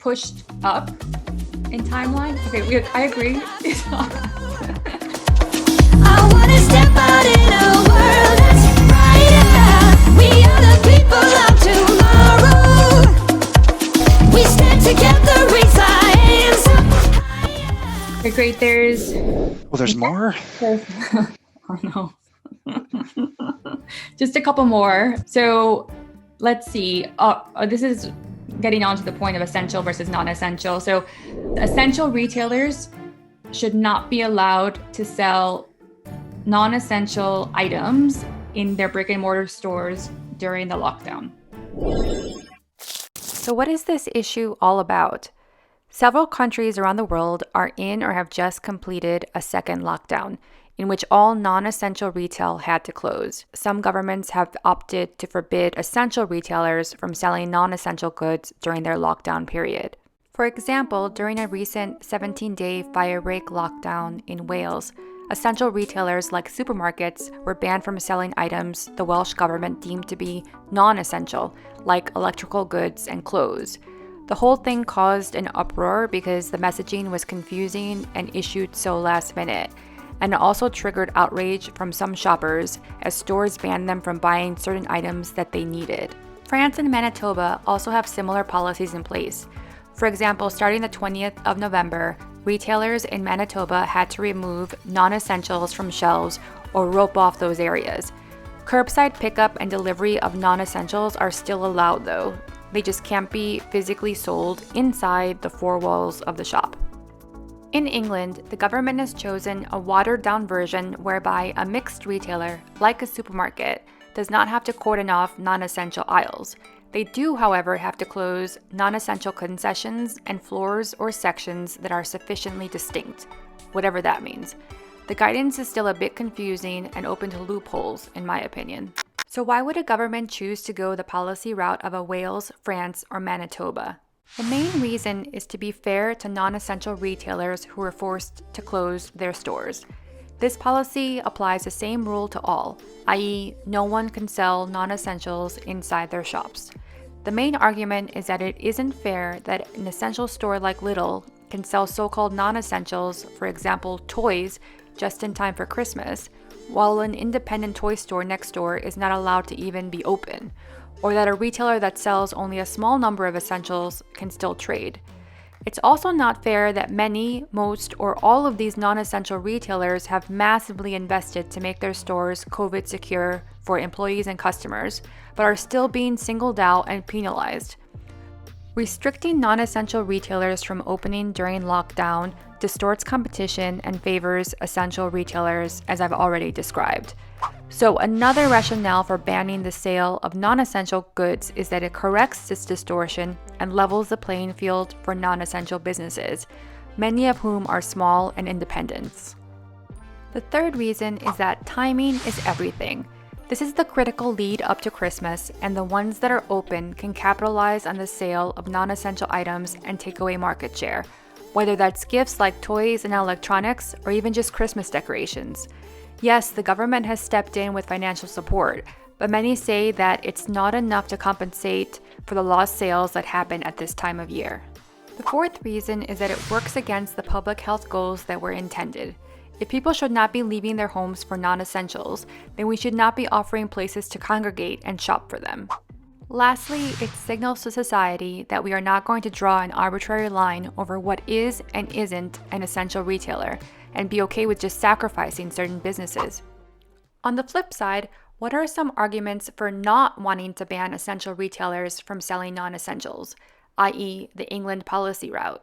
pushed up in timeline. Okay, I agree. It's not. I wanna step out in a world that's brighter. We are the people of tomorrow. We stand together, raise our hands up higher. Okay, great. There's more? Oh no. Just a couple more. So let's see. This is getting on to the point of essential versus non-essential. So essential retailers should not be allowed to sell non-essential items in their brick and mortar stores during the lockdown. So what is this issue all about? Several countries around the world are in or have just completed a second lockdown, in which all non-essential retail had to close. Some governments have opted to forbid essential retailers from selling non-essential goods during their lockdown period. For example, during a recent 17-day fire break lockdown in Wales, essential retailers like supermarkets were banned from selling items the Welsh government deemed to be non-essential, like electrical goods and clothes. The whole thing caused an uproar because the messaging was confusing and issued so last minute, and it also triggered outrage from some shoppers as stores banned them from buying certain items that they needed. France and Manitoba also have similar policies in place. For example, starting the 20th of November, retailers in Manitoba had to remove non-essentials from shelves or rope off those areas. Curbside pickup and delivery of non-essentials are still allowed though. They just can't be physically sold inside the four walls of the shop. In England, the government has chosen a watered-down version whereby a mixed retailer, like a supermarket, does not have to cordon off non-essential aisles. They do, however, have to close non-essential concessions and floors or sections that are sufficiently distinct, whatever that means. The guidance is still a bit confusing and open to loopholes, in my opinion. So why would a government choose to go the policy route of a Wales, France, or Manitoba? The main reason is to be fair to non-essential retailers who are forced to close their stores. This policy applies the same rule to all, i.e., no one can sell non-essentials inside their shops. The main argument is that it isn't fair that an essential store like Lidl can sell so-called non-essentials, for example, toys, just in time for Christmas, while an independent toy store next door is not allowed to even be open, or that a retailer that sells only a small number of essentials can still trade. It's also not fair that many, most, or all of these non-essential retailers have massively invested to make their stores COVID secure for employees and customers, but are still being singled out and penalized. Restricting non-essential retailers from opening during lockdown distorts competition and favors essential retailers, as I've already described. So another rationale for banning the sale of non-essential goods is that it corrects this distortion and levels the playing field for non-essential businesses, many of whom are small and independents. The third reason is that timing is everything. This is the critical lead up to Christmas, and the ones that are open can capitalize on the sale of non-essential items and take away market share, whether that's gifts like toys and electronics or even just Christmas decorations. Yes, the government has stepped in with financial support, but many say that it's not enough to compensate for the lost sales that happen at this time of year. The fourth reason is that it works against the public health goals that were intended. If people should not be leaving their homes for non-essentials, then we should not be offering places to congregate and shop for them. Lastly, it signals to society that we are not going to draw an arbitrary line over what is and isn't an essential retailer, and be okay with just sacrificing certain businesses. On the flip side, what are some arguments for not wanting to ban essential retailers from selling non-essentials, i.e., the England policy route?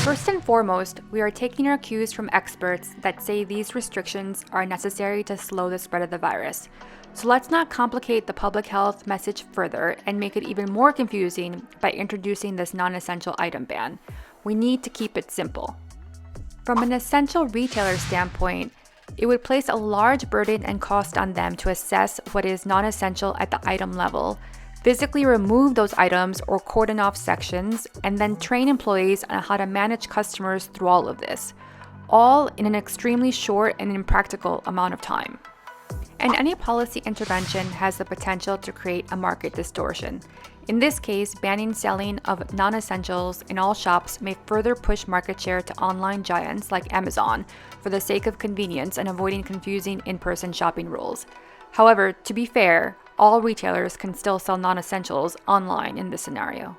First and foremost, we are taking our cues from experts that say these restrictions are necessary to slow the spread of the virus. So let's not complicate the public health message further and make it even more confusing by introducing this non-essential item ban. We need to keep it simple. From an essential retailer standpoint, it would place a large burden and cost on them to assess what is non-essential at the item level, physically remove those items or cordon off sections, and then train employees on how to manage customers through all of this, all in an extremely short and impractical amount of time. And any policy intervention has the potential to create a market distortion. In this case, banning selling of non-essentials in all shops may further push market share to online giants like Amazon for the sake of convenience and avoiding confusing in-person shopping rules. However, to be fair, all retailers can still sell non-essentials online in this scenario.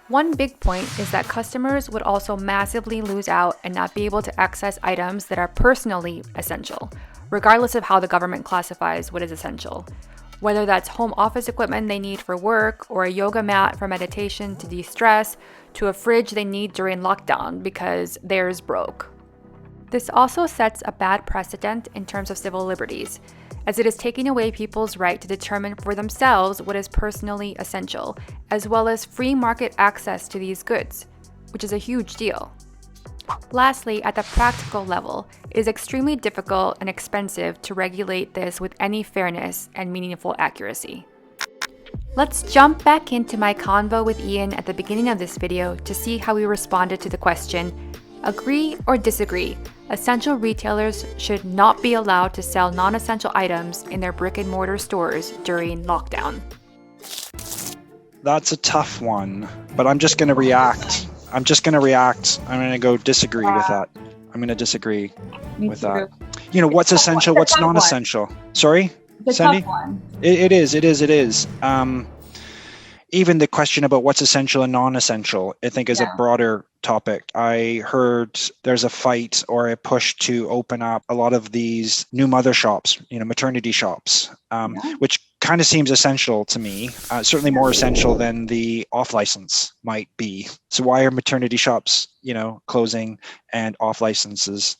One big point is that customers would also massively lose out and not be able to access items that are personally essential, regardless of how the government classifies what is essential. Whether that's home office equipment they need for work, or a yoga mat for meditation to de-stress, to a fridge they need during lockdown because theirs broke. This also sets a bad precedent in terms of civil liberties, as it is taking away people's right to determine for themselves what is personally essential, as well as free market access to these goods, which is a huge deal. Lastly, at the practical level, it is extremely difficult and expensive to regulate this with any fairness and meaningful accuracy. Let's jump back into my convo with Ian at the beginning of this video to see how we responded to the question, agree or disagree? Essential retailers should not be allowed to sell non-essential items in their brick-and-mortar stores during lockdown. That's a tough one, but I'm just going to react. I'm going to go disagree with that. I'm going to disagree with that. You know, what's essential, what's non-essential? Sorry, Sandy? Tough one. It is. Even the question about what's essential and non-essential, I think is a broader topic. I heard there's a fight or a push to open up a lot of these new mother shops, maternity shops, which kind of seems essential to me, certainly more essential than the off license might be. So why are maternity shops, closing and off licenses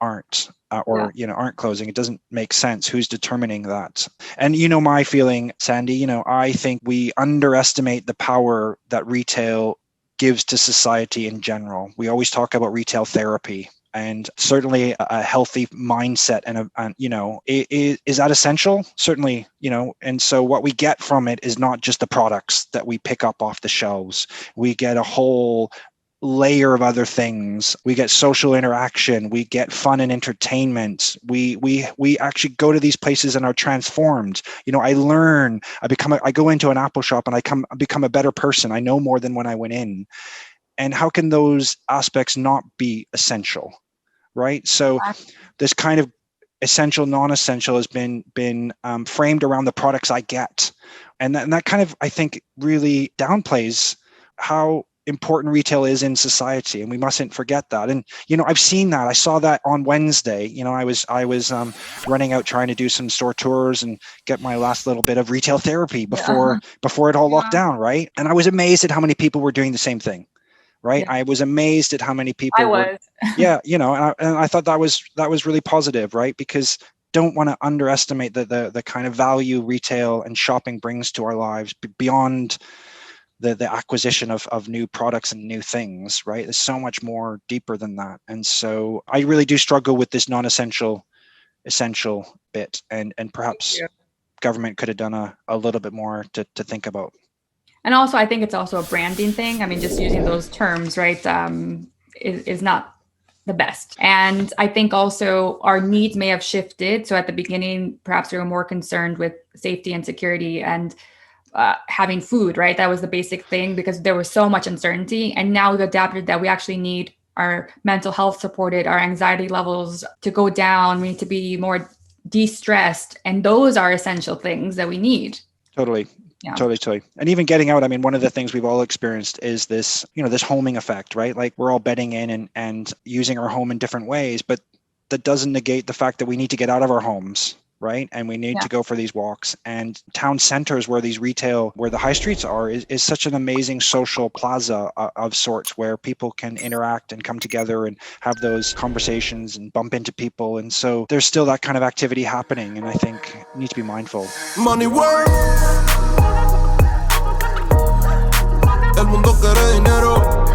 aren't? Aren't closing. It doesn't make sense. Who's determining that? And my feeling, Sandy, I think we underestimate the power that retail gives to society in general. We always talk about retail therapy, and certainly a healthy mindset is that essential? Certainly, and so what we get from it is not just the products that we pick up off the shelves. We get a whole layer of other things. We get social interaction, we get fun and entertainment. We actually go to these places and are transformed. I learn, I go into an Apple shop and I become a better person. I know more than when I went in. And how can those aspects not be essential? Right? So this kind of essential, non-essential has been framed around the products I get. And that kind of, I think, really downplays how important retail is in society, and we mustn't forget that. And I've seen that. I saw that on Wednesday. I was running out trying to do some store tours and get my last little bit of retail therapy before it all locked down, right? And I was amazed at how many people were doing the same thing, right? I was amazed at how many people were. And I thought that was really positive, right? Because don't want to underestimate the kind of value retail and shopping brings to our lives beyond the acquisition of new products and new things, right? There's so much more deeper than that. And so I really do struggle with this non-essential, essential bit. And perhaps government could have done a little bit more to think about. And also, I think it's also a branding thing. I mean, just using those terms, right, is not the best. And I think also our needs may have shifted. So at the beginning, perhaps we were more concerned with safety and security and having food, right? That was the basic thing because there was so much uncertainty. And now we've adapted that we actually need our mental health supported, our anxiety levels to go down. We need to be more de-stressed. And those are essential things that we need. Totally. Yeah. Totally. And even getting out, I mean, one of the things we've all experienced is this, this homing effect, right? Like we're all bedding in and using our home in different ways, but that doesn't negate the fact that we need to get out of our homes, right? And we need to go for these walks. And town centers where the high streets are is such an amazing social plaza of sorts where people can interact and come together and have those conversations and bump into people. And so there's still that kind of activity happening. And I think we need to be mindful. Money work. El mundo quiere dinero.